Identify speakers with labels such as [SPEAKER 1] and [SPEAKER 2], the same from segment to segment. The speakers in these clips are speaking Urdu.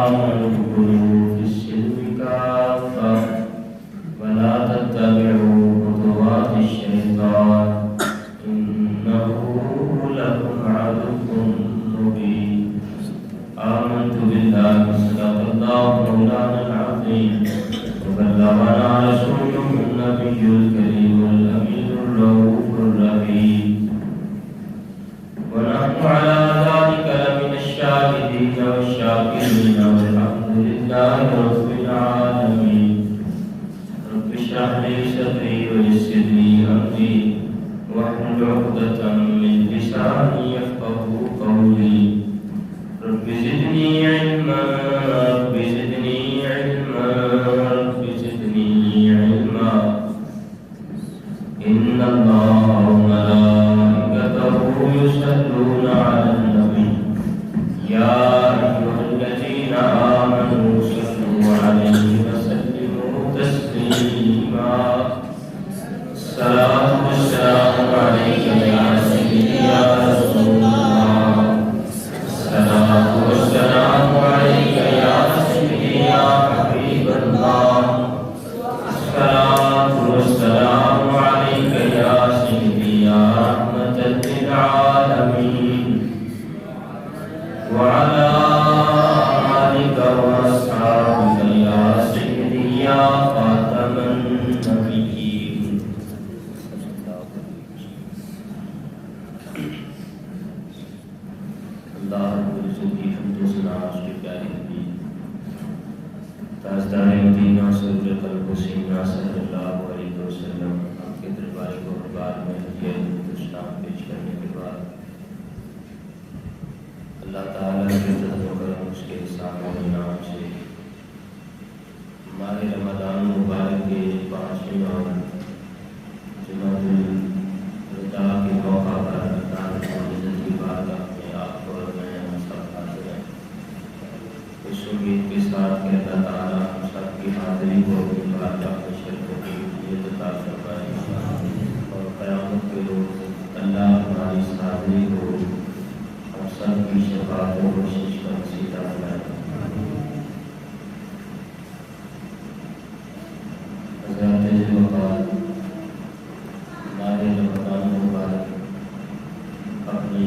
[SPEAKER 1] آمنوا ادخلوا في السلم كافة ولا تتبعوا خطوات الشيطان إنه لكم عدو مبين. آمنت بالله صدق الله مولانا العظيم وبلغنا رسوله النبي الكريم الأمين الرؤوف الرحيم، ونحن على ذلك لمن الشاهدين والشاكرين والحمد لله رب العالمين. رب اشرح لي صدري ويسر لي أمري واحلل عقدة من لساني يفقهوا قولي. رب زدني علما رب زدني علما رب زدني علما. إن الله وملائكته يصلون على النبي يا أيها الذين آمنوا صلوا عليه وسلموا تسليما. الصلاة والسلام عليك يا سيدي يا رسول الله. الصلاة والسلام عليك يا سيدي يا حبيب الله. الصلاة والسلام عليك يا سيدي يا رحمة للعالمين، وعلى آلك وأصحابك يا سيدي يا خاتم النبيين. اللہ رب العزت کی حمد و ثنا اس کے پیارے نبی تاجدار مدینہ سرور قلب و سینہ صلی اللہ علیہ وسلم آپ کے دربار قربان میں ہدیہ اسلام پیش کرنے کے بعد اللہ تعالیٰ کے فضل و کرم اس کے احسان و انعام سے ماہ رمضان مبارک کے 5ویں اور جمعۃ الوداع کے موقع پر اللہ رب العزت کی بارگاہ میں آپ کو اور میں ہم سب حاضر ہیں، اس امید کے ساتھ کہ اللہ تعالیٰ ہم سب کی حاضری کو اپنی بارگاہ میں شرکت کی لیے عطا فرمائے اور قیامت کے روز اللہ ہماری اس حاضری کو ہم سب کی شفاعت و بخشش کا وسیلہ بنائے۔ حضرات وقال ماہ رمضان مبارک اپنی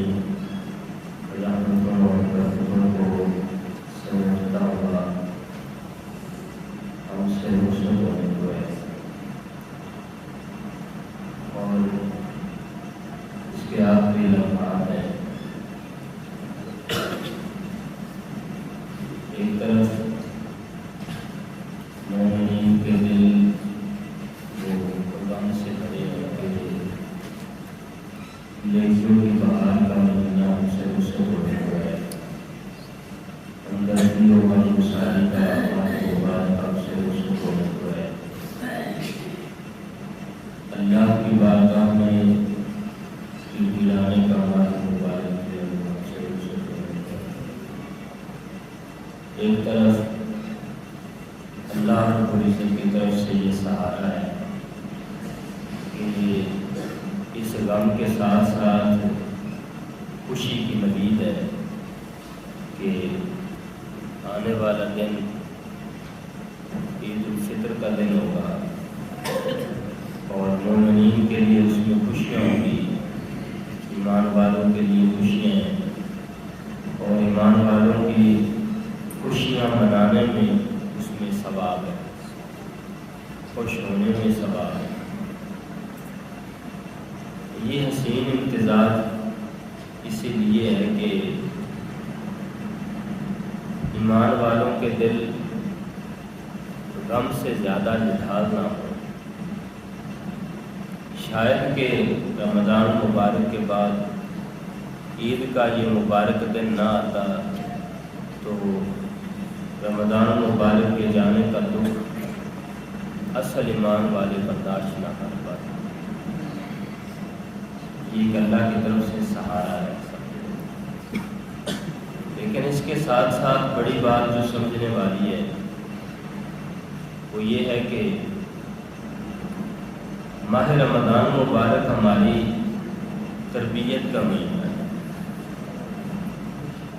[SPEAKER 1] رحمتوں اور برکتوں کو سمیٹتا ہوا ہم سے رخصت ہونے کو ہے، اور اس کے آخری لمحات ہیں۔ ایک طرف مومنین کے دل وہ غم سے بھرے ہوتے ہیں، لیکن کی بہار کا مہینہ ہم سے رخصت ہونے کو ہے، ہمدردی و مایوساری کا ماہ مبارک ہم سے رخصت ہونے کو ہے۔ اللہ کی بارگاہ میں گرانے کا ماہ مبارک ہے، ہم سے رخصت ہونے کو ہے۔ ایک طرف اللہ رب العزت کی طرف سے یہ سہارا ہے کہ اس غم کے ساتھ ساتھ خوشی کی مزید ہے کہ آنے والا دن عید الفطر کا دن ہوگا اور مومنین کے لیے اس میں خوشیاں ہوں گی، ایمان والوں کے لیے خوشیاں ہیں، اور ایمان والوں کی خوشیاں منانے میں اس میں ثواب ہے، خوش ہونے میں ثواب ہے۔ یہ حسین امتزاج اسی لیے ہے کہ ایمان والوں کے دل غم سے زیادہ جھال نہ ہو۔ شاید کہ رمضان مبارک کے بعد عید کا یہ مبارک دن نہ آتا تو رمضان مبارک کے جانے کا دکھ اصل ایمان والے برداشت نہ کر پاتے۔ یہ اللہ کی طرف سے سہارا ہے، لیکن اس کے ساتھ ساتھ بڑی بات جو سمجھنے والی ہے وہ یہ ہے کہ ماہ رمضان مبارک ہماری تربیت کا مہینہ ہے۔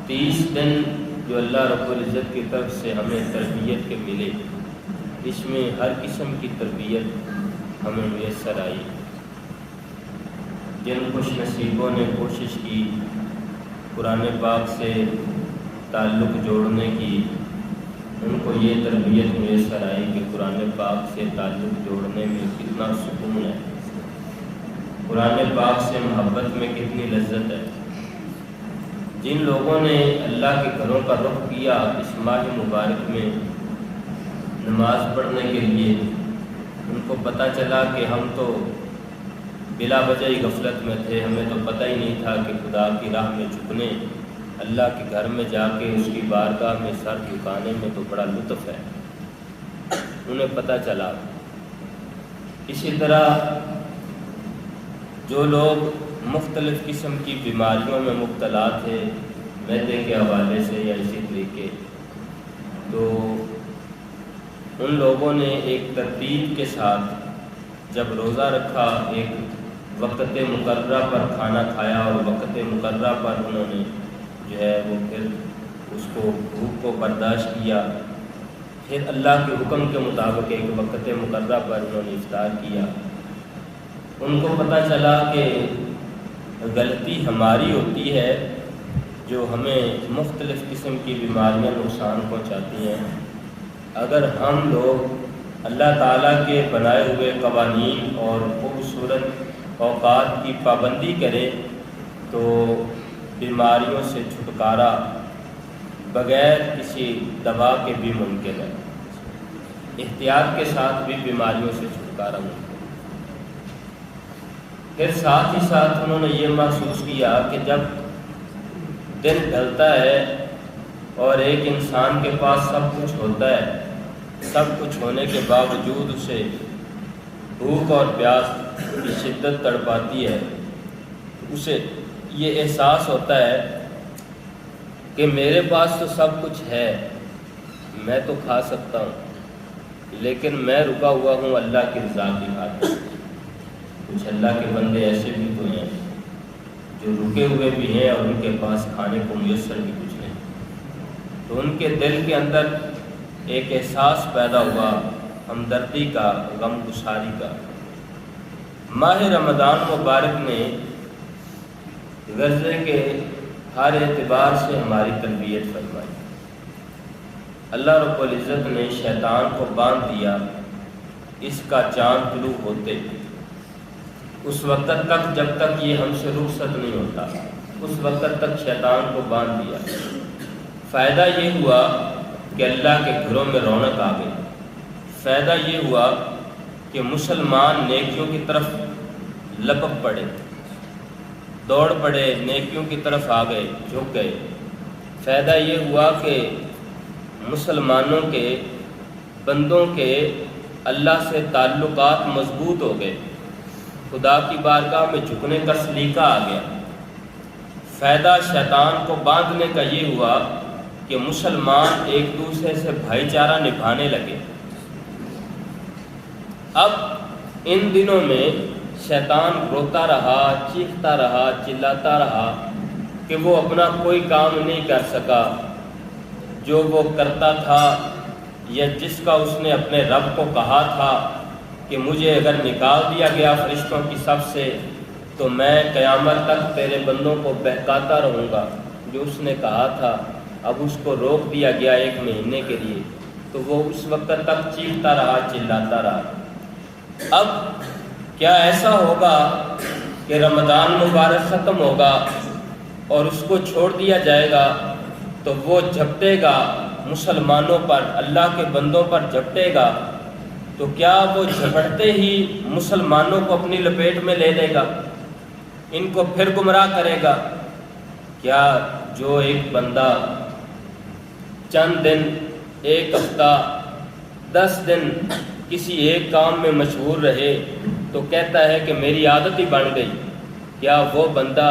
[SPEAKER 1] 30 دن جو اللہ رب العزت کی طرف سے ہمیں تربیت کے ملے، اس میں ہر قسم کی تربیت ہمیں میسر آئی۔ جن خوش نصیبوں نے کوشش کی قرآن پاک سے تعلق جوڑنے کی، ان کو یہ تربیت میسر آئی کہ قرآن پاک سے تعلق جوڑنے میں کتنا سکون ہے، قرآن پاک سے محبت میں کتنی لذت ہے۔ جن لوگوں نے اللہ کے گھروں کا رخ کیا اس ماہ مبارک میں نماز پڑھنے کے لیے، ان کو پتہ چلا کہ ہم تو بلا وجہ ہی غفلت میں تھے، ہمیں تو پتہ ہی نہیں تھا کہ خدا کی راہ میں جھکنے، اللہ کے گھر میں جا کے اس کی بارگاہ میں سر جھکانے میں تو بڑا لطف ہے، انہیں پتہ چلا۔ اسی طرح جو لوگ مختلف قسم کی بیماریوں میں مبتلا تھے، معدے کے حوالے سے یا اسی طریقے، تو ان لوگوں نے ایک ترتیب کے ساتھ جب روزہ رکھا، ایک وقت مقررہ پر کھانا کھایا اور وقت مقررہ پر انہوں نے جو ہے وہ پھر اس کو بھوک کو برداشت کیا، پھر اللہ کے حکم کے مطابق ایک وقت مقررہ پر انہوں نے افطار کیا۔ ان کو پتہ چلا کہ غلطی ہماری ہوتی ہے جو ہمیں مختلف قسم کی بیماریاں نقصان پہنچاتی ہیں۔ اگر ہم لوگ اللہ تعالیٰ کے بنائے ہوئے قوانین اور خوبصورت اوقات کی پابندی کریں تو بیماریوں سے چھٹکارا بغیر کسی دوا کے بھی ممکن ہے، احتیاط کے ساتھ بھی بیماریوں سے چھٹکارا ممکن ہے۔ پھر ساتھ ہی ساتھ انہوں نے یہ محسوس کیا کہ جب دن ڈھلتا ہے اور ایک انسان کے پاس سب کچھ ہوتا ہے، سب کچھ ہونے کے باوجود اسے بھوک اور پیاس کی شدت تڑپاتی ہے، اسے یہ احساس ہوتا ہے کہ میرے پاس تو سب کچھ ہے، میں تو کھا سکتا ہوں، لیکن میں رکا ہوا ہوں اللہ کی رضا کی خاطر۔ کچھ اللہ کے بندے ایسے بھی تو ہیں جو رکے ہوئے بھی ہیں اور ان کے پاس کھانے کو میسر بھی کچھ نہیں، تو ان کے دل کے اندر ایک احساس پیدا ہوا ہمدردی کا، غم گساری کا۔ ماہ رمضان مبارک نے غزے کے ہر اعتبار سے ہماری تربیت فرمائی۔ اللہ رب العزت نے شیطان کو باندھ دیا اس کا چاند طلوع ہوتے، اس وقت تک جب تک یہ ہم سے رخصت نہیں ہوتا، اس وقت تک شیطان کو باندھ دیا۔ فائدہ یہ ہوا کہ اللہ کے گھروں میں رونق آ گئی، فائدہ یہ ہوا کہ مسلمان نیکیوں کی طرف لپک پڑے، دوڑ پڑے، نیکیوں کی طرف آ گئے، جھک گئے۔ فائدہ یہ ہوا کہ مسلمانوں کے بندوں کے اللہ سے تعلقات مضبوط ہو گئے، خدا کی بارگاہ میں جھکنے کا سلیقہ آ گیا۔ فائدہ شیطان کو باندھنے کا یہ ہوا کہ مسلمان ایک دوسرے سے بھائی چارہ نبھانے لگے۔ اب ان دنوں میں شیطان روتا رہا، چیختا رہا، چلاتا رہا کہ وہ اپنا کوئی کام نہیں کر سکا، جو وہ کرتا تھا یا جس کا اس نے اپنے رب کو کہا تھا کہ مجھے اگر نکال دیا گیا فرشتوں کی صف سے تو میں قیامت تک تیرے بندوں کو بہکاتا رہوں گا، جو اس نے کہا تھا اب اس کو روک دیا گیا 1 مہینے کے لیے، تو وہ اس وقت تک چیختا رہا، چلاتا رہا۔ اب کیا ایسا ہوگا کہ رمضان مبارک ختم ہوگا اور اس کو چھوڑ دیا جائے گا تو وہ جھپٹے گا مسلمانوں پر، اللہ کے بندوں پر جھپٹے گا، تو کیا وہ جھپٹتے ہی مسلمانوں کو اپنی لپیٹ میں لے لے گا، ان کو پھر گمراہ کرے گا؟ کیا جو ایک بندہ چند دن، 1 ہفتہ، 10 دن کسی ایک کام میں مشغول رہے تو کہتا ہے کہ میری عادت ہی بن گئی، کیا وہ بندہ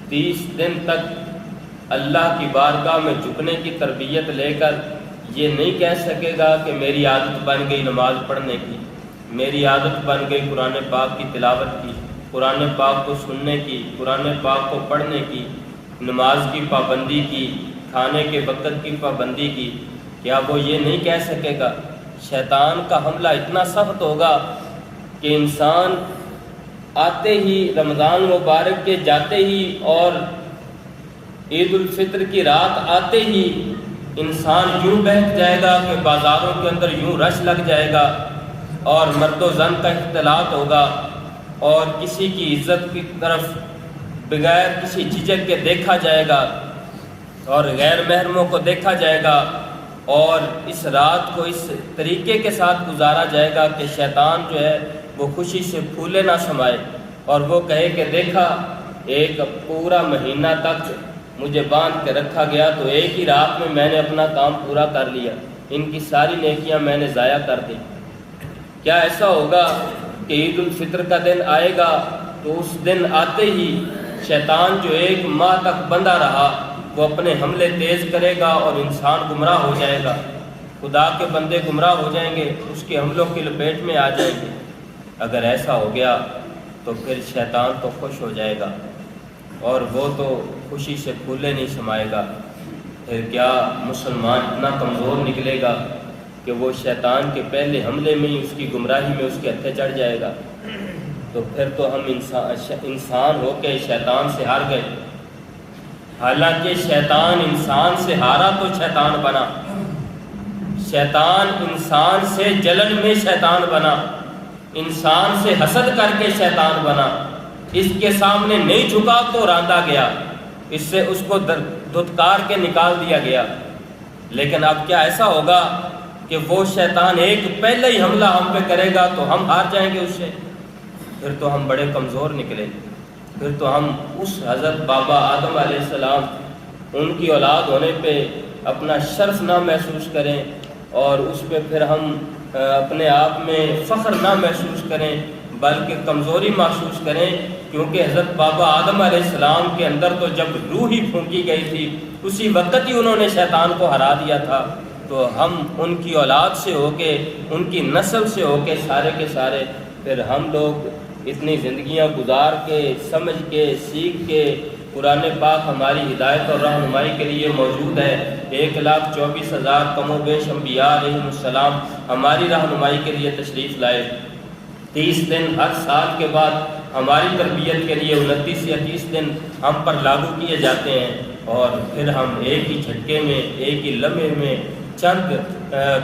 [SPEAKER 1] 30 دن تک اللہ کی بارگاہ میں جھکنے کی تربیت لے کر یہ نہیں کہہ سکے گا کہ میری عادت بن گئی نماز پڑھنے کی، میری عادت بن گئی قرآن پاک کی تلاوت کی، قرآن پاک کو سننے کی، قرآن پاک کو پڑھنے کی، نماز کی پابندی کی، کھانے کے وقت کی پابندی کی، کیا وہ یہ نہیں کہہ سکے گا؟ شیطان کا حملہ اتنا سخت ہوگا کہ انسان آتے ہی، رمضان مبارک کے جاتے ہی اور عید الفطر کی رات آتے ہی انسان یوں بہک جائے گا کہ بازاروں کے اندر یوں رش لگ جائے گا اور مرد و زن کا اختلاط ہوگا، اور کسی کی عزت کی طرف بغیر کسی جھجک کے دیکھا جائے گا اور غیر محرموں کو دیکھا جائے گا، اور اس رات کو اس طریقے کے ساتھ گزارا جائے گا کہ شیطان جو ہے وہ خوشی سے پھولے نہ سمائے اور وہ کہے کہ دیکھا ایک پورا مہینہ تک مجھے باندھ کے رکھا گیا تو ایک ہی رات میں نے اپنا کام پورا کر لیا، ان کی ساری نیکیاں میں نے ضائع کر دی۔ کیا ایسا ہوگا کہ عید الفطر کا دن آئے گا تو اس دن آتے ہی شیطان جو ایک ماہ تک بندہ رہا وہ اپنے حملے تیز کرے گا اور انسان گمراہ ہو جائے گا، خدا کے بندے گمراہ ہو جائیں گے، اس کے حملوں کی لپیٹ میں آ جائیں گے۔ اگر ایسا ہو گیا تو پھر شیطان تو خوش ہو جائے گا اور وہ تو خوشی سے پھولے نہیں سمائے گا۔ پھر کیا مسلمان اتنا کمزور نکلے گا کہ وہ شیطان کے پہلے حملے میں ہی اس کی گمراہی میں اس کے ہتھے چڑھ جائے گا؟ تو پھر تو ہم انسان ہو کے شیطان سے ہار گئے۔ حالانکہ شیطان انسان سے ہارا تو شیطان بنا، شیطان انسان سے جلن میں شیطان بنا، انسان سے حسد کر کے شیطان بنا، اس کے سامنے نہیں جھکا تو راندا گیا، اس سے اس کو دھتکار کے نکال دیا گیا۔ لیکن اب کیا ایسا ہوگا کہ وہ شیطان ایک پہلے ہی حملہ ہم پہ کرے گا تو ہم ہار جائیں گے اس سے؟ پھر تو ہم بڑے کمزور نکلے، پھر تو ہم اس حضرت بابا آدم علیہ السلام ان کی اولاد ہونے پہ اپنا شرف نہ محسوس کریں اور اس پہ پھر ہم اپنے آپ میں فخر نہ محسوس کریں بلکہ کمزوری محسوس کریں، کیونکہ حضرت بابا آدم علیہ السلام کے اندر تو جب روح ہی پھونکی گئی تھی اسی وقت ہی انہوں نے شیطان کو ہرا دیا تھا۔ تو ہم ان کی اولاد سے ہو کے، ان کی نسل سے ہو کے سارے کے سارے پھر ہم لوگ اتنی زندگیاں گزار کے، سمجھ کے، سیکھ کے، قرآن پاک ہماری ہدایت اور رہنمائی کے لیے موجود ہے۔ 1,24,000 کم و بیش انبیاء علیہ السلام ہماری رہنمائی کے لیے تشریف لائے۔ 30 دن ہر سال کے بعد ہماری تربیت کے لیے 29 یا 30 دن ہم پر لاگو کیے جاتے ہیں، اور پھر ہم ایک ہی جھٹکے میں، ایک ہی لمحے میں، چند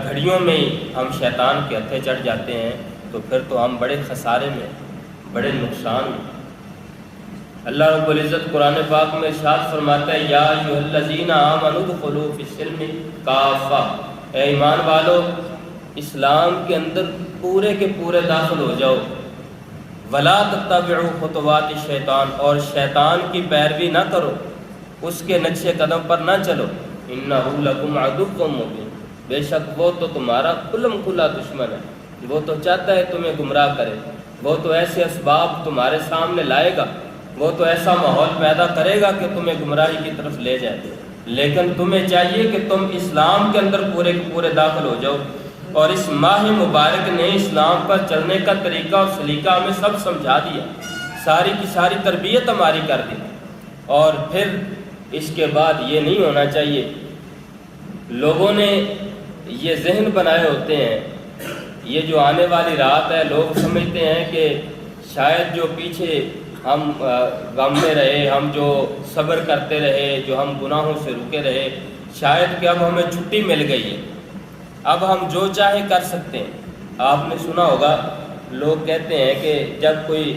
[SPEAKER 1] گھڑیوں میں ہی ہم شیطان کے ہتھے چڑھ جاتے ہیں۔ تو پھر تو ہم بڑے خسارے میں، بڑے نقصان میں۔ اللہ رب العزت قرآن پاک میں ارشاد فرماتا ہے، یا ایھا الذین آمنوا ادخلوا فی السلم کافہ، اے ایمان والو اسلام کے اندر پورے کے پورے داخل ہو جاؤ۔ ولا تتبعوا خطوات الشیطان، اور شیطان کی پیروی نہ کرو، اس کے نقش قدم پر نہ چلو۔ انہ لکم عدو مبین، بے شک وہ تو تمہارا کھلم کھلا دشمن ہے، وہ تو چاہتا ہے تمہیں گمراہ کرے، وہ تو ایسے اسباب تمہارے سامنے لائے گا، وہ تو ایسا ماحول پیدا کرے گا کہ تمہیں گمراہی کی طرف لے جائے، لیکن تمہیں چاہیے کہ تم اسلام کے اندر پورے کے پورے داخل ہو جاؤ۔ اور اس ماہ مبارک نے اسلام پر چلنے کا طریقہ اور سلیقہ ہمیں سب سمجھا دیا، ساری کی ساری تربیت ہماری کر دی۔ اور پھر اس کے بعد یہ نہیں ہونا چاہیے، لوگوں نے یہ ذہن بنائے ہوتے ہیں، یہ جو آنے والی رات ہے لوگ سمجھتے ہیں کہ شاید جو پیچھے ہم غم میں رہے، ہم جو صبر کرتے رہے، جو ہم گناہوں سے رکے رہے، شاید کہ اب ہمیں چھٹی مل گئی ہے، اب ہم جو چاہے کر سکتے ہیں۔ آپ نے سنا ہوگا لوگ کہتے ہیں کہ جب کوئی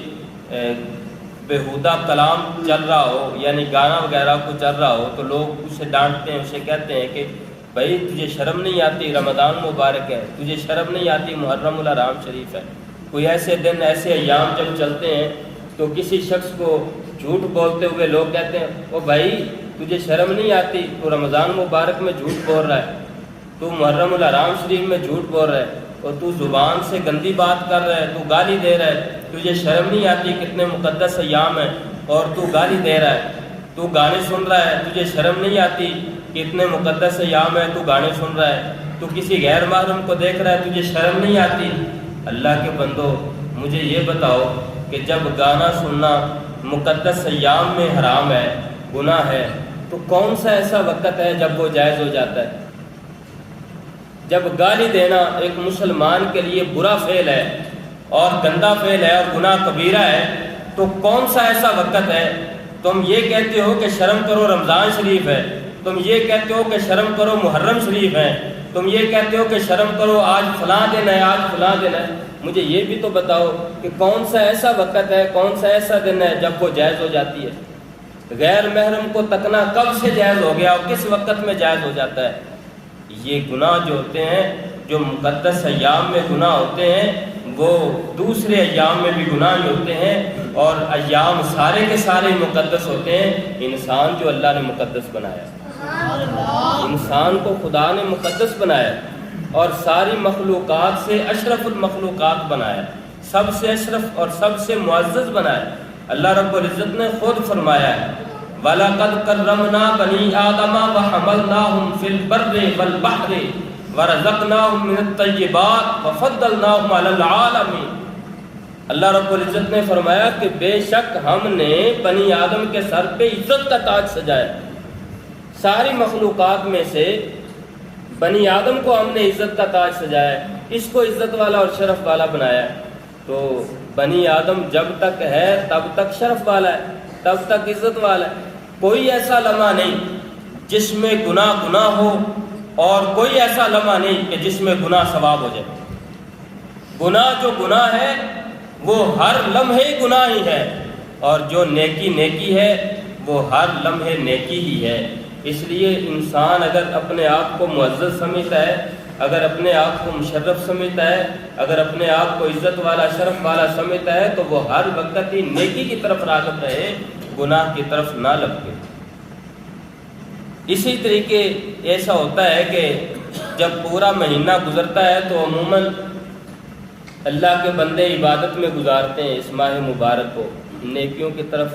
[SPEAKER 1] بیہودہ کلام چل رہا ہو، یعنی گانا وغیرہ کو چل رہا ہو، تو لوگ اسے ڈانٹتے ہیں، اسے کہتے ہیں کہ بھائی تجھے شرم نہیں آتی، رمضان مبارک ہے، تجھے شرم نہیں آتی، محرم الحرام شریف ہے۔ کوئی ایسے دن، ایسے ایام جب چلتے ہیں تو کسی شخص کو جھوٹ بولتے ہوئے لوگ کہتے ہیں او بھائی تجھے شرم نہیں آتی، تو رمضان مبارک میں جھوٹ بول رہا ہے، تو محرم الحرام شریف میں جھوٹ بول رہا ہے، اور تو زبان سے گندی بات کر رہا ہے، تو گالی دے رہا ہے، تجھے شرم نہیں آتی، کتنے مقدس ایام ہیں اور تو گالی دے رہا ہے، تو گانے سن رہا ہے، تجھے شرم نہیں آتی، کتنے مقدس ایام ہیں، تو گانے سن رہا ہے، تو کسی غیر محرم کو دیکھ رہا ہے، تجھے شرم نہیں آتی۔ اللہ کے بندو مجھے یہ بتاؤ کہ جب گانا سننا مقدس ایام میں حرام ہے، گناہ ہے، تو کون سا ایسا وقت ہے جب وہ جائز ہو جاتا ہے؟ جب گالی دینا ایک مسلمان کے لیے برا فعل ہے اور گندا فعل ہے اور گناہ کبیرہ ہے، تو کون سا ایسا وقت ہے؟ تم یہ کہتے ہو کہ شرم کرو رمضان شریف ہے، تم یہ کہتے ہو کہ شرم کرو محرم شریف ہے، تم یہ کہتے ہو کہ شرم کرو آج فلاں دن ہے، آج فلاں دن ہے، مجھے یہ بھی تو بتاؤ کہ کون سا ایسا وقت ہے، کون سا ایسا دن ہے جب وہ جائز ہو جاتی ہے؟ غیر محرم کو تکنا کب سے جائز ہو گیا اور کس وقت میں جائز ہو جاتا ہے؟ یہ گناہ جو ہوتے ہیں، جو مقدس ایام میں گناہ ہوتے ہیں، وہ دوسرے ایام میں بھی گناہ ہی ہوتے ہیں، اور ایام سارے کے سارے مقدس ہوتے ہیں۔ انسان جو اللہ نے مقدس بنایا، انسان کو خدا نے مقدس بنایا اور ساری مخلوقات سے اشرف المخلوقات بنایا، سب سے اشرف اور سب سے معزز بنایا۔ اللہ رب العزت نے خود فرمایا ہے وَلَقَدْ كَرَّمْنَا بَنِي آدَمَ وَحَمَلْنَاهُمْ فِي الْبَرِّ وَالْبَحْرِ وَرَزَقْنَاهُمْ مِنَ الطَّيِّبَاتِ وَفَضَّلْنَاهُمْ عَلَى الْعَالَمِينَ۔ اللہ رب العزت نے فرمایا کہ بے شک ہم نے بنی آدم کے سر پہ عزت کا تاج سجایا، ساری مخلوقات میں سے بنی آدم کو ہم نے عزت کا تاج سجایا، اس کو عزت والا اور شرف والا بنایا۔ تو بنی آدم جب تک ہے تب تک شرف والا ہے، تب تک عزت والا ہے۔ کوئی ایسا لمحہ نہیں جس میں گناہ ہو، اور کوئی ایسا لمحہ نہیں کہ جس میں گناہ ثواب ہو جائے۔ گناہ جو گناہ ہے وہ ہر لمحے گناہ ہی ہے، اور جو نیکی ہے وہ ہر لمحے نیکی ہی ہے۔ اس لیے انسان اگر اپنے آپ کو معزز سمجھتا ہے، اگر اپنے آپ کو مشرف سمجھتا ہے، اگر اپنے آپ کو عزت والا شرف والا سمجھتا ہے، تو وہ ہر وقت ہی نیکی کی طرف راغب رہے، گناہ کی طرف نہ لپکے۔ اسی طریقے ایسا ہوتا ہے کہ جب پورا مہینہ گزرتا ہے تو عموماً اللہ کے بندے عبادت میں گزارتے ہیں، اس ماہ مبارک کو نیکیوں کی طرف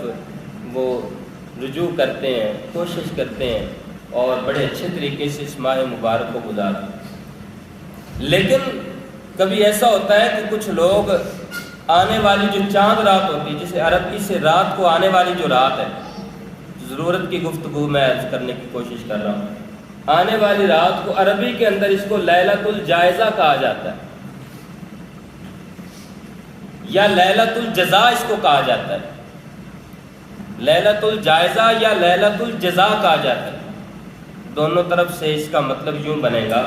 [SPEAKER 1] وہ رجوع کرتے ہیں، کوشش کرتے ہیں اور بڑے اچھے طریقے سے اس ماہ مبارک کو گزارتے ہیں۔ لیکن کبھی ایسا ہوتا ہے کہ کچھ لوگ آنے والی جو چاند رات ہوتی ہے، جسے عربی سے رات کو آنے والی جو رات ہے، ضرورت کی گفتگو میں عرض کرنے کی کوشش کر رہا ہوں، آنے والی رات کو عربی کے اندر اس کو لیلۃ الجائزہ کہا جاتا ہے، یا لیلۃ الجزا اس کو کہا جاتا ہے۔ لیلۃ الجائزہ یا لیلۃ الجزا کہا جاتا ہے، دونوں طرف سے اس کا مطلب یوں بنے گا۔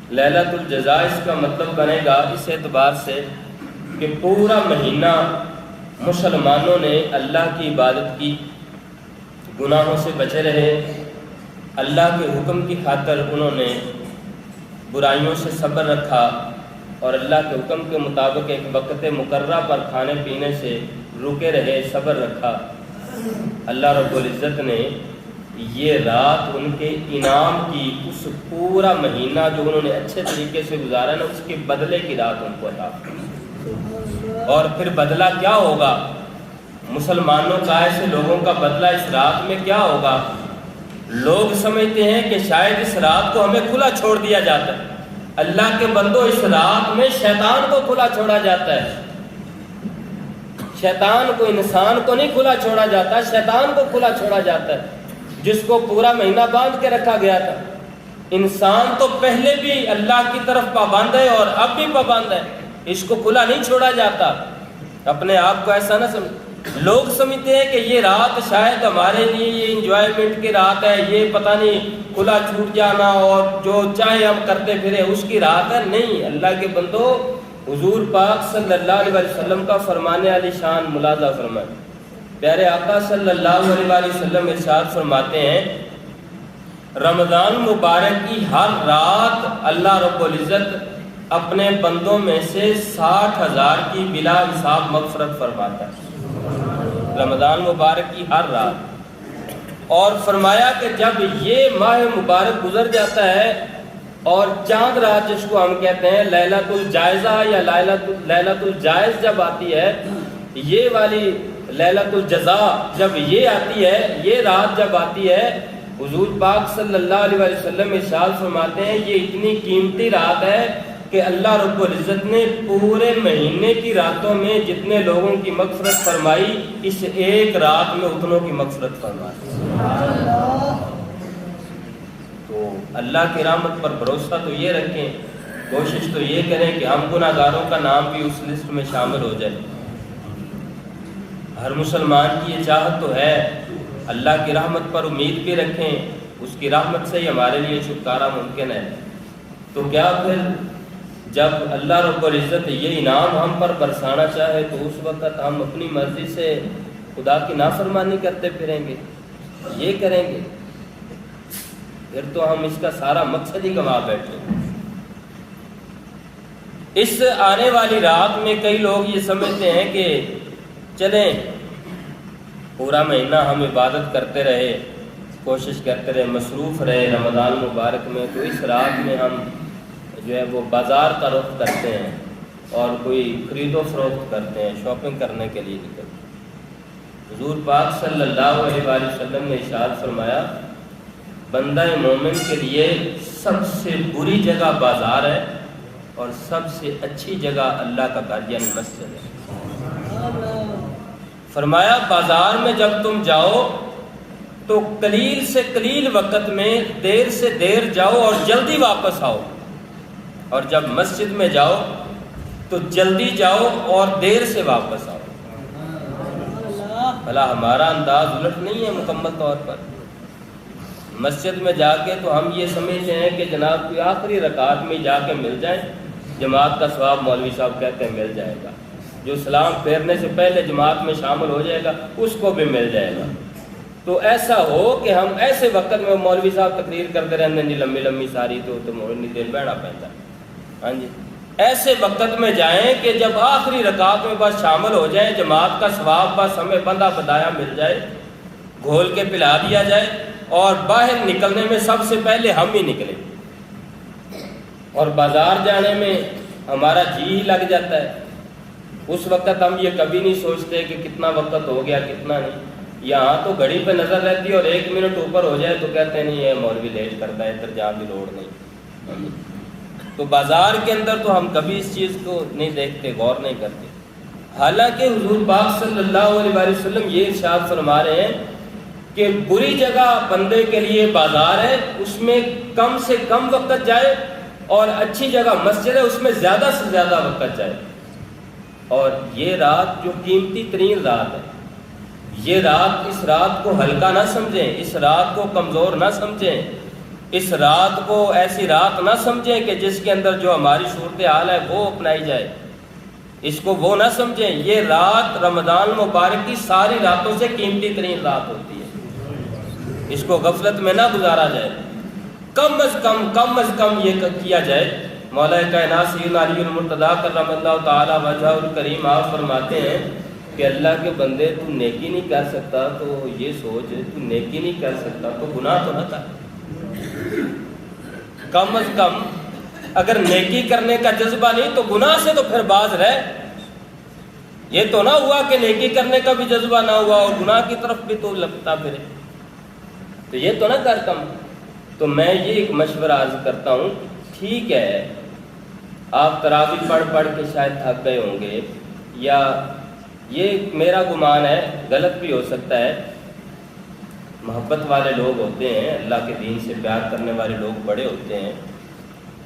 [SPEAKER 1] لیلۃ الجزا اس کا مطلب بنے گا اس اعتبار سے کہ پورا مہینہ مسلمانوں نے اللہ کی عبادت کی، گناہوں سے بچے رہے، اللہ کے حکم کی خاطر انہوں نے برائیوں سے صبر رکھا، اور اللہ کے حکم کے مطابق ایک وقت مقررہ پر کھانے پینے سے رکے رہے، صبر رکھا۔ اللہ رب العزت نے یہ رات ان کے انعام کی، اس پورا مہینہ جو انہوں نے اچھے طریقے سے گزارا نا، اس کے بدلے کی رات ان کو عطا کی۔ اور پھر بدلہ کیا ہوگا؟ مسلمانوں کا، ایسے لوگوں کا بدلہ اس رات میں کیا ہوگا؟ لوگ سمجھتے ہیں کہ شاید اس رات کو ہمیں کھلا چھوڑ دیا جاتا ہے۔ اللہ کے بندو، اس رات میں شیطان کو کھلا چھوڑا جاتا ہے۔ شیطان کو، انسان کو نہیں کھلا چھوڑا جاتا، شیطان کو کھلا چھوڑا جاتا ہے، جس کو پورا مہینہ باندھ کے رکھا گیا تھا۔ انسان تو پہلے بھی اللہ کی طرف پابند ہے اور اب بھی پابند ہے، اس کو کھلا نہیں چھوڑا جاتا۔ اپنے آپ کو ایسا نہ سمجھ، لوگ سمجھتے ہیں کہ یہ رات شاید ہمارے لیے یہ انجوائمنٹ کی رات ہے، یہ پتہ نہیں کھلا چھوٹ جانا اور جو چاہے ہم کرتے پھرے اس کی رات ہے۔ نہیں، اللہ کے بندو، حضور پاک صلی اللہ علیہ وسلم کا فرمانے علی شان ملاحظہ فرمائیں۔ پیارے آقا صلی اللہ علیہ وسلم ارشاد فرماتے ہیں، رمضان مبارک کی ہر رات اللہ رب العزت اپنے بندوں میں سے 60,000 کی بلا حساب مغفرت فرماتا ہے، رمضان مبارک کی ہر رات۔ اور فرمایا کہ جب یہ ماہ مبارک گزر جاتا ہے اور چاند رات جس کو ہم کہتے ہیں لیلۃ الجائزہ یا لیلۃ الجائز جب آتی ہے، یہ والی لیلۃ الجزا جب یہ آتی ہے، یہ رات جب آتی ہے، حضور پاک صلی اللہ علیہ وسلم ارشاد فرماتے ہیں یہ اتنی قیمتی رات ہے کہ اللہ رب العزت نے پورے مہینے کی راتوں میں جتنے لوگوں کی مغفرت فرمائی، اس ایک رات میں اتنوں کی مغفرت فرمائی۔ اللہ کی رحمت پر بھروسہ تو یہ رکھیں، کوشش تو یہ کریں کہ ہم گناہ گاروں کا نام بھی اس لسٹ میں شامل ہو جائے۔ ہر مسلمان کی یہ چاہت تو ہے، اللہ کی رحمت پر امید بھی رکھیں، اس کی رحمت سے ہی ہمارے لیے چھٹکارا ممکن ہے۔ تو کیا پھر جب اللہ رب العزت یہ انعام ہم پر برسانا چاہے تو اس وقت ہم اپنی مرضی سے خدا کی نافرمانی کرتے پھریں گے، یہ کریں گے؟ پھر تو ہم اس کا سارا مقصد ہی گنوا بیٹھے۔ اس آنے والی رات میں کئی لوگ یہ سمجھتے ہیں کہ چلیں پورا مہینہ ہم عبادت کرتے رہے، کوشش کرتے رہے، مصروف رہے رمضان مبارک میں، تو اس رات میں ہم جو ہے وہ بازار کا رخ کرتے ہیں اور کوئی خرید و فروخت کرتے ہیں، شاپنگ کرنے کے لیے نکلتے ہیں۔ حضور پاک صلی اللہ علیہ وآلہ وسلم نے ارشاد فرمایا، بندہ مومن کے لیے سب سے بری جگہ بازار ہے اور سب سے اچھی جگہ اللہ کا گھر یعنی مسجد ہے۔ فرمایا بازار میں جب تم جاؤ تو قلیل سے قلیل وقت میں دیر سے دیر جاؤ اور جلدی واپس آؤ، اور جب مسجد میں جاؤ تو جلدی جاؤ اور دیر سے واپس آؤ۔ بھلا ہمارا انداز الٹ نہیں ہے مکمل طور پر؟ مسجد میں جا کے تو ہم یہ سمجھتے ہیں کہ جناب کوئی آخری رکعت میں جا کے مل جائیں، جماعت کا ثواب مولوی صاحب کہتے ہیں مل جائے گا، جو سلام پھیرنے سے پہلے جماعت میں شامل ہو جائے گا اس کو بھی مل جائے گا۔ تو ایسا ہو کہ ہم ایسے وقت میں مولوی صاحب تقریر کرتے رہتے ہیں، لمبی لمبی ساری تو مولوی دل بیٹھا پہنتا، ہاں جی، ایسے وقت میں جائیں کہ جب آخری رکعت میں بس شامل ہو جائیں، جماعت کا ثواب بس ہمیں بندہ بدایا مل جائے، گھول کے پلا دیا جائے اور باہر نکلنے میں سب سے پہلے ہم ہی نکلیں۔ اور بازار جانے میں ہمارا جی ہی لگ جاتا ہے، اس وقت ہم یہ کبھی نہیں سوچتے کہ کتنا وقت ہو گیا کتنا نہیں۔ یہاں تو گھڑی پہ نظر رہتی ہے اور 1 منٹ اوپر ہو جائے تو کہتے ہیں نہیں یہ مولوی لیٹ کرتا ہے، ادھر جان کی لوڑ نہیں۔ تو بازار کے اندر تو ہم کبھی اس چیز کو نہیں دیکھتے، غور نہیں کرتے، حالانکہ حضور پاک صلی اللہ علیہ وآلہ وسلم یہ ارشاد فرما رہے ہیں کہ بری جگہ بندے کے لیے بازار ہے، اس میں کم سے کم وقت جائے، اور اچھی جگہ مسجد ہے، اس میں زیادہ سے زیادہ وقت جائے۔ اور یہ رات جو قیمتی ترین رات ہے، یہ رات، اس رات کو ہلکا نہ سمجھیں، اس رات کو کمزور نہ سمجھیں، اس رات کو ایسی رات نہ سمجھیں کہ جس کے اندر جو ہماری صورتحال ہے وہ اپنائی جائے، اس کو وہ نہ سمجھیں۔ یہ رات رمضان مبارک کی ساری راتوں سے قیمتی ترین رات ہوتی ہے، اس کو غفلت میں نہ گزارا جائے۔ کم از کم یہ کیا جائے۔ مولا کائنات سیدنا علی المرتضیٰ کرم اللہ تعالی وجہہ الکریم آپ فرماتے ہیں کہ اللہ کے بندے تو نیکی نہیں کر سکتا تو یہ سوچ، تو نیکی نہیں کر سکتا تو گناہ تو نہ کر، کم از کم اگر نیکی کرنے کا جذبہ نہیں تو گناہ سے تو پھر باز رہ۔ یہ تو نہ ہوا کہ نیکی کرنے کا بھی جذبہ نہ ہوا اور گناہ کی طرف بھی تو لپٹا پھرے، تو یہ تو نہ کر کم۔ تو میں یہ ایک مشورہ عرض کرتا ہوں، ٹھیک ہے آپ تراویح پڑھ کے شاید تھک گئے ہوں گے، یا یہ میرا گمان ہے، غلط بھی ہو سکتا ہے، محبت والے لوگ ہوتے ہیں، اللہ کے دین سے پیار کرنے والے لوگ بڑے ہوتے ہیں،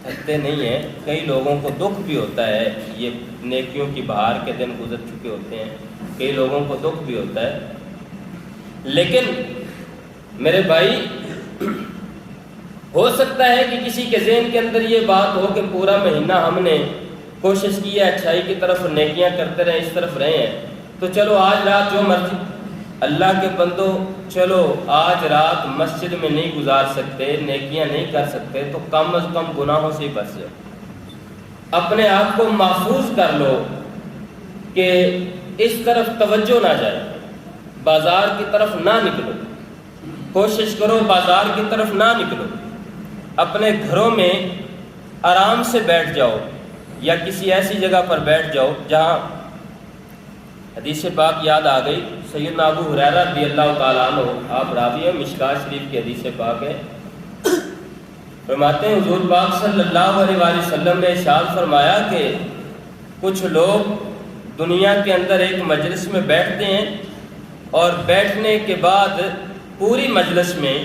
[SPEAKER 1] تھکتے نہیں ہیں۔ کئی لوگوں کو دکھ بھی ہوتا ہے، یہ نیکیوں کی بہار کے دن گزر چکے ہوتے ہیں، کئی لوگوں کو دکھ بھی ہوتا ہے، لیکن میرے بھائی ہو سکتا ہے کہ کسی کے ذہن کے اندر یہ بات ہو کہ پورا مہینہ ہم نے کوشش کی ہے اچھائی کی طرف، نیکیاں کرتے رہے، اس طرف رہے ہیں، تو چلو آج رات جو مرضی، اللہ کے بندو چلو آج رات مسجد میں نہیں گزار سکتے، نیکیاں نہیں کر سکتے، تو کم از کم گناہوں سے ہی بچ جاؤ، اپنے آپ کو محفوظ کر لو کہ اس طرف توجہ نہ جائے، بازار کی طرف نہ نکلو، کوشش کرو بازار کی طرف نہ نکلو، اپنے گھروں میں آرام سے بیٹھ جاؤ یا کسی ایسی جگہ پر بیٹھ جاؤ جہاں حدیث پاک یاد آ گئی، سیدنا ابو ہریرہ رضی اللہ تعالیٰ عنہ، آپ راوی ہیں، مشکوٰۃ شریف کی حدیث پاک ہے، فرماتے ہیں حضور پاک صلی اللہ علیہ وآلہ وسلم نے ارشاد فرمایا کہ کچھ لوگ دنیا کے اندر ایک مجلس میں بیٹھتے ہیں اور بیٹھنے کے بعد پوری مجلس میں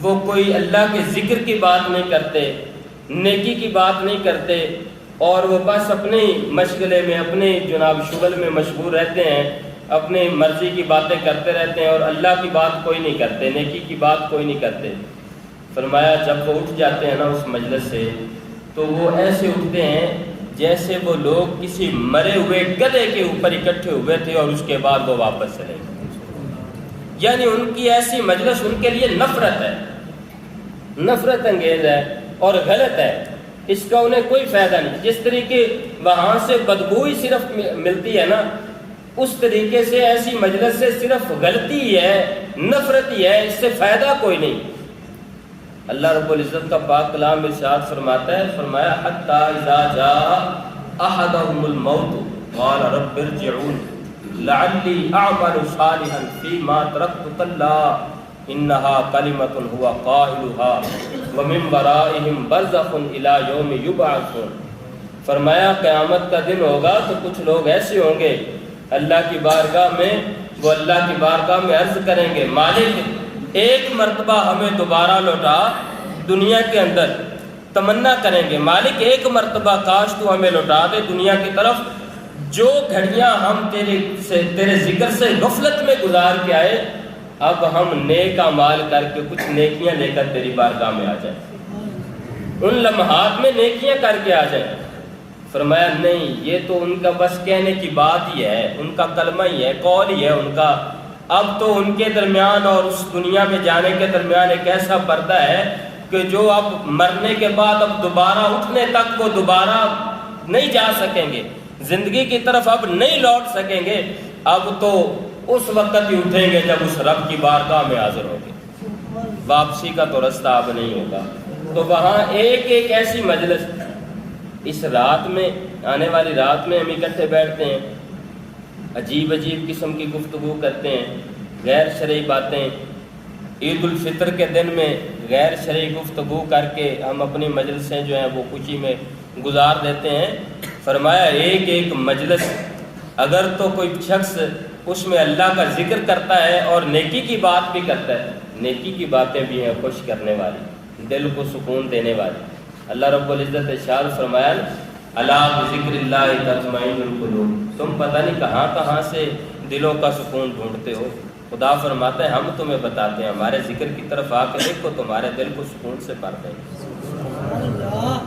[SPEAKER 1] وہ کوئی اللہ کے ذکر کی بات نہیں کرتے، نیکی کی بات نہیں کرتے، اور وہ بس اپنے مشغلے میں، اپنے جناب شغل میں مشغول رہتے ہیں، اپنی مرضی کی باتیں کرتے رہتے ہیں، اور اللہ کی بات کوئی نہیں کرتے، نیکی کی بات کوئی نہیں کرتے۔ فرمایا جب وہ اٹھ جاتے ہیں نا اس مجلس سے، تو وہ ایسے اٹھتے ہیں جیسے وہ لوگ کسی مرے ہوئے گدھے کے اوپر اکٹھے ہوئے تھے اور اس کے بعد وہ واپس چلے گئے۔ یعنی ان کی ایسی مجلس ان کے لیے نفرت ہے، نفرت انگیز ہے اور غلط ہے، اس کا انہیں کوئی فائدہ نہیں۔ جس طریقے وہاں سے بدبو ہی صرف ملتی ہے نا، اس طریقے سے ایسی مجلس سے صرف غلطی ہی ہے، نفرت ہی ہے، اس سے فائدہ کوئی نہیں۔ اللہ رب العزت کا پاک کلام ارشاد فرماتا ہے، فرمایا حتی اذا جاء احدهم الموت قال رب ارجعون لعلی اعمل صالحا فیما ترکت کلا انها کلمۃ هو قائلها ومن ورائهم برزخ الی یوم یبعثون۔ فرمایا قیامت کا دن ہوگا تو کچھ لوگ ایسے ہوں گے اللہ کی بارگاہ میں، وہ اللہ کی بارگاہ میں عرض کریں گے مالک ایک مرتبہ ہمیں دوبارہ لوٹا، دنیا کے اندر تمنا کریں گے مالک ایک مرتبہ کاش تو ہمیں لوٹا دے دنیا کی طرف، جو گھڑیاں ہم تیرے ذکر سے غفلت میں گزار کے آئے، اب ہم نیک اعمال کر کے کچھ نیکیاں لے کر تیری بارگاہ میں آ جائیں، ان لمحات میں نیکیاں کر کے آ جائیں۔ فرمایا نہیں، یہ تو ان کا بس کہنے کی بات ہی ہے، ان کا کلمہ ہی ہے، قول ہی ہے ان کا، اب تو ان کے درمیان اور اس دنیا میں جانے کے درمیان ایک ایسا پردہ ہے کہ جو اب مرنے کے بعد اب دوبارہ اٹھنے تک وہ دوبارہ نہیں جا سکیں گے، زندگی کی طرف اب نہیں لوٹ سکیں گے، اب تو اس وقت ہی اٹھیں گے جب اس رب کی بارگاہ میں حاضر ہوں گے، واپسی کا تو رستہ اب نہیں ہوگا۔ تو وہاں ایک ایک ایسی مجلس، اس رات میں، آنے والی رات میں ہم اکٹھے بیٹھتے ہیں، عجیب عجیب قسم کی گفتگو کرتے ہیں، غیر شرعی باتیں، عید الفطر کے دن میں غیر شرعی گفتگو کر کے ہم اپنی مجلسیں جو ہیں وہ خوشی میں گزار دیتے ہیں۔ فرمایا ایک ایک مجلس اگر تو کوئی شخص اس میں اللہ کا ذکر کرتا ہے اور نیکی کی بات بھی کرتا ہے، نیکی کی باتیں بھی ہیں خوش کرنے والی، دل کو سکون دینے والی۔ اللہ رب العزت ارشاد فرمایا الا بذکر اللہ تطمئن القلوب، تم پتہ نہیں کہاں کہاں سے دلوں کا سکون ڈھونڈتے ہو۔ خدا فرماتا ہے ہم تمہیں بتاتے ہیں، ہمارے ذکر کی طرف آ کے دیکھو، تمہارے دل کو سکون سے بھر دیں گے،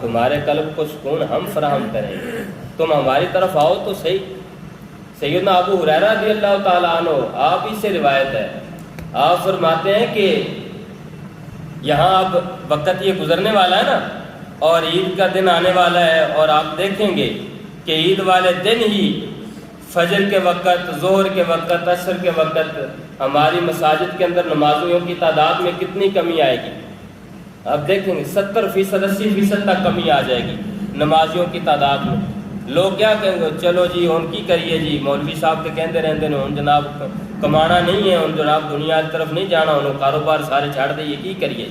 [SPEAKER 1] تمہارے قلب کو سکون ہم فراہم کریں گے، تم ہماری طرف آؤ تو صحیح۔ سیدنا ابو ہریرہ رضی اللہ تعالیٰ عنہ، آپ ہی سے روایت ہے، آپ فرماتے ہیں کہ یہاں اب وقت یہ گزرنے والا ہے نا، اور عید کا دن آنے والا ہے، اور آپ دیکھیں گے کہ عید والے دن ہی فجر کے وقت، ظہر کے وقت، عصر کے وقت ہماری مساجد کے اندر نمازیوں کی تعداد میں کتنی کمی آئے گی۔ آپ دیکھیں گے 70%، 80% تک کمی آ جائے گی نمازیوں کی تعداد میں۔ لوگ کیا کہیں گے، چلو جی ہن کی کریے جی، مولوی صاحب تو کہتے رہتے ہیں ہن جناب کمانا نہیں ہے، ہن جناب دنیا کی طرف نہیں جانا، ہن کاروبار سارے چھاڑ دئیے، کی کریے۔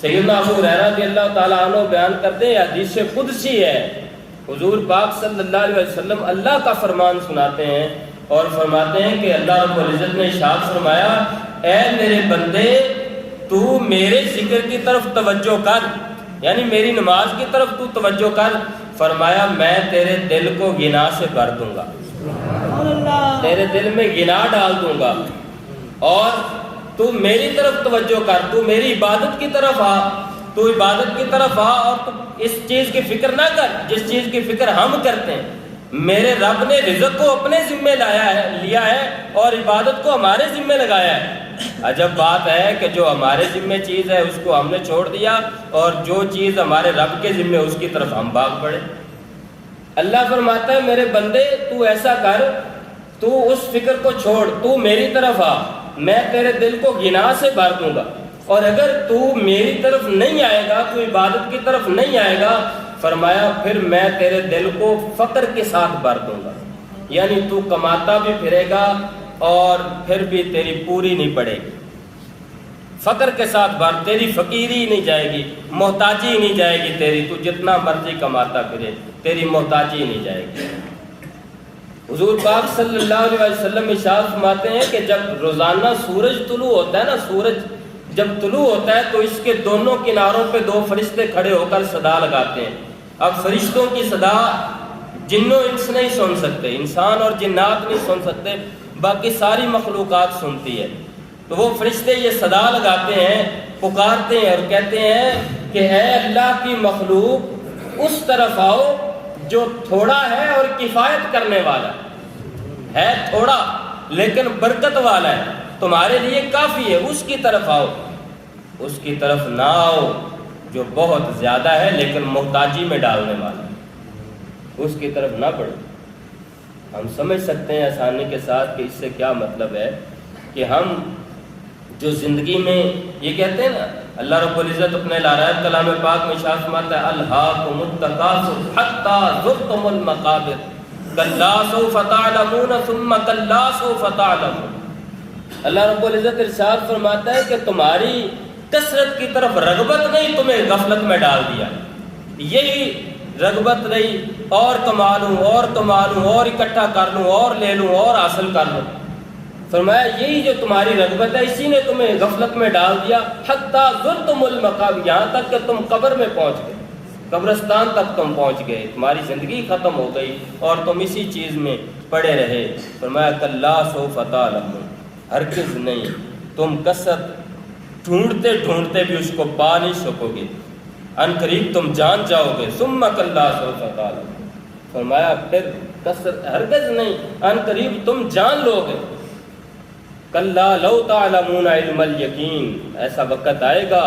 [SPEAKER 1] سیدنا ابو ہریرہ رضی اللہ تعالیٰ عنہ بیان کرتے ہیں، حدیث قدسی ہے، حضور پاک صلی اللہ علیہ وسلم اللہ کا فرمان سناتے ہیں اور فرماتے ہیں کہ اللہ رب العزت نے ارشاد فرمایا اے میرے بندے تو میرے ذکر کی طرف توجہ کر، یعنی میری نماز کی طرف تو توجہ کر، فرمایا میں تیرے دل کو غنا سے بھر دوں گا، تیرے دل میں غنا ڈال دوں گا، اور تو میری طرف توجہ کر، تو میری عبادت کی طرف آ، تو عبادت کی طرف آ، اور تو اس چیز کی فکر نہ کر جس چیز کی فکر ہم کرتے ہیں۔ میرے رب نے رزق کو اپنے ذمے لیا ہے اور عبادت کو ہمارے ذمے لگایا ہے۔ عجب بات ہے کہ جو ہمارے ذمے چیز ہے اس کو ہم نے چھوڑ دیا، اور جو چیز ہمارے رب کے ذمے اس کی طرف ہم بھاگ پڑے۔ اللہ فرماتا ہے میرے بندے تو ایسا کر، تو اس فکر کو چھوڑ، تو میری طرف آ، میں تیرے دل کو غنا سے بھر دوں گا، اور اگر تو میری طرف نہیں آئے گا، تو عبادت کی طرف نہیں آئے گا، فرمایا پھر میں تیرے دل کو فقر کے ساتھ بھر دوں گا، یعنی تو کماتا بھی پھرے گا اور پھر بھی تیری پوری نہیں پڑے گی، فقر کے ساتھ بھر، تیری فقیری نہیں جائے گی، محتاجی نہیں جائے گی تیری، تو جتنا مرضی کماتا پھرے تیری محتاجی نہیں جائے گی۔ حضور پاک صلی اللہ علیہ وسلم ارشاد فرماتے ہیں کہ جب روزانہ سورج طلوع ہوتا ہے نا، سورج جب طلوع ہوتا ہے تو اس کے دونوں کناروں پہ دو فرشتے کھڑے ہو کر صدا لگاتے ہیں. اب فرشتوں کی صدا جن و انس نہیں سن سکتے، انسان اور جنات نہیں سن سکتے، باقی ساری مخلوقات سنتی ہے. تو وہ فرشتے یہ صدا لگاتے ہیں، پکارتے ہیں اور کہتے ہیں کہ اے اللہ کی مخلوق، اس طرف آؤ جو تھوڑا ہے اور کفایت کرنے والا ہے، تھوڑا لیکن برکت والا ہے، تمہارے لیے کافی ہے، اس کی طرف آؤ. اس کی طرف نہ آؤ جو بہت زیادہ ہے لیکن محتاجی میں ڈالنے والا ہے، اس کی طرف نہ بڑھو. ہم سمجھ سکتے ہیں آسانی کے ساتھ کہ اس سے کیا مطلب ہے کہ ہم جو زندگی میں یہ کہتے ہیں نا، اللہ رب العزت اپنے لارائب کلام پاک میں ارشاد فرماتا ہے الہاکم التکاثر حتی زرتم المقابر کلا سوف تعلمون ثم کلا سوف تعلمون. اللہ رب العزت ارشاد فرماتا ہے کہ تمہاری کثرت کی طرف رغبت نہیں تمہیں غفلت میں ڈال دیا، یہی رغبت رہی اور کما لوں اور کما لوں اور اکٹھا کر لوں اور لے لوں اور حاصل کر لوں. فرمایا یہی جو تمہاری رغبت ہے اسی نے تمہیں غفلت میں ڈال دیا. حتی زرتم المقابر، یہاں تک کہ تم قبر میں پہنچ گئے، قبرستان تک تم پہنچ گئے، تمہاری زندگی ختم ہو گئی اور تم اسی چیز میں پڑے رہے. فرمایا کلا سوف تعلمون، ہرگز نہیں، تم کثرت ڈھونڈتے ڈھونڈتے بھی اس کو پا نہیں سکو گے، ان قریب تم جان جاؤ گے. ثم کلا سوف تعلمون، فرمایا پھر کثرت ہرگز نہیں، ان قریب تم جان لو گے. کلا لو تعلمون علم الیقین، ایسا وقت آئے گا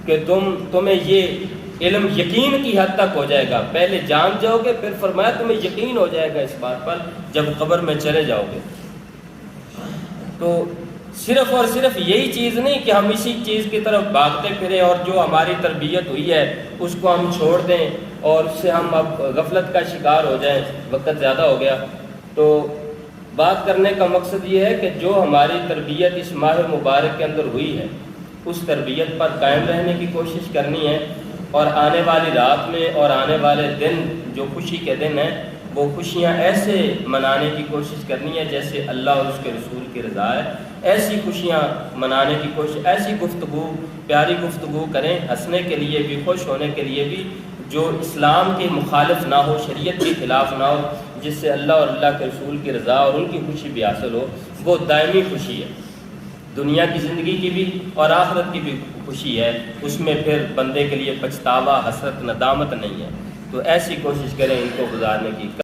[SPEAKER 1] کہ تمہیں یہ علم یقین کی حد تک ہو جائے گا، پہلے جان جاؤ گے، پھر فرمایا تمہیں یقین ہو جائے گا اس بات پر جب قبر میں چلے جاؤ گے. تو صرف اور صرف یہی چیز نہیں کہ ہم اسی چیز کی طرف بھاگتے پھریں اور جو ہماری تربیت ہوئی ہے اس کو ہم چھوڑ دیں اور اس سے ہم اب غفلت کا شکار ہو جائیں، وقت زیادہ ہو گیا. تو بات کرنے کا مقصد یہ ہے کہ جو ہماری تربیت اس ماہ مبارک کے اندر ہوئی ہے اس تربیت پر قائم رہنے کی کوشش کرنی ہے، اور آنے والی رات میں اور آنے والے دن جو خوشی کے دن ہیں وہ خوشیاں ایسے منانے کی کوشش کرنی ہے جیسے اللہ اور اس کے رسول کی رضا ہے. ایسی خوشیاں منانے کی کوشش، ایسی گفتگو، پیاری گفتگو کریں، ہنسنے کے لیے بھی، خوش ہونے کے لیے بھی، جو اسلام کے مخالف نہ ہو، شریعت کے خلاف نہ ہو، جس سے اللہ اور اللہ کے رسول کی رضا اور ان کی خوشی بھی حاصل ہو. وہ دائمی خوشی ہے، دنیا کی زندگی کی بھی اور آخرت کی بھی خوشی ہے، اس میں پھر بندے کے لیے پچھتاوا، حسرت، ندامت نہیں ہے. تو ایسی کوشش کریں ان کو گزارنے کی.